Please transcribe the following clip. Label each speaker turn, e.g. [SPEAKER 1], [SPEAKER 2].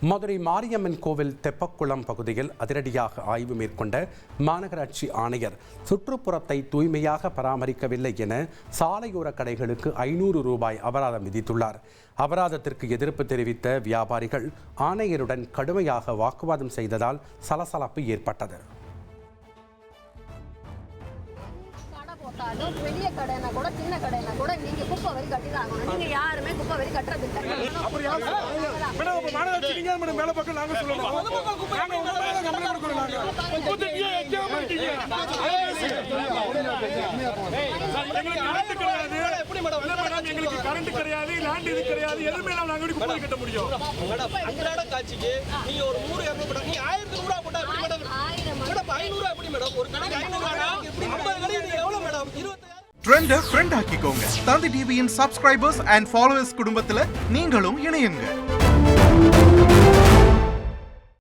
[SPEAKER 1] மதுரை மாரியம்மன் கோவில் தெப்பக்குளம் பகுதியில் அதிரடியாக ஆய்வு மேற்கொண்ட மாநகராட்சி ஆணையர் சுற்றுப்புறத்தை தூய்மையாக பராமரிக்கவில்லை என சாலையோர கடைகளுக்கு 500 ரூபாய் அபராதம் விதித்துள்ளார். அபராதத்திற்கு எதிர்ப்பு தெரிவித்த வியாபாரிகள் ஆணையருடன் கடுமையாக வாக்குவாதம் செய்ததால் சலசலப்பு ஏற்பட்டது.
[SPEAKER 2] பெரிய கடைனா கூட சின்ன கடைனா கூட நீங்க குப்பை வரி கட்டி தான் ஆகணும். நீங்க யாருமே குப்பை வரி கட்டுறது இல்லை.
[SPEAKER 3] மேல பக்கம் நாங்க சொல்லுவோம். எங்களுக்கு கரண்ட் கிடையாது, லேண்ட் இது கிடையாது, எதுவுமே நாங்க குப்பை கட்ட முடியும்.
[SPEAKER 4] அன்றாட காட்சிக்கு நீங்க ஒரு 100 200 நீங்க 1000 ரூபாய் போட்டா எப்படி மேடம்? மேடம் 500 எப்படி மேடம்? ஒரு கடைக்கு 500 50 கடைக்கு எவ்வளவு மேடம்? 26
[SPEAKER 5] ட்ரெண்ட ஃப்ரெண்ட் ஆக்கிக்கோங்க. தந்தி டிவியின் சப்ஸ்கிரைபர்ஸ் அண்ட் ஃபாலோவர்ஸ் குடும்பத்துல நீங்களும் இணையுங்க.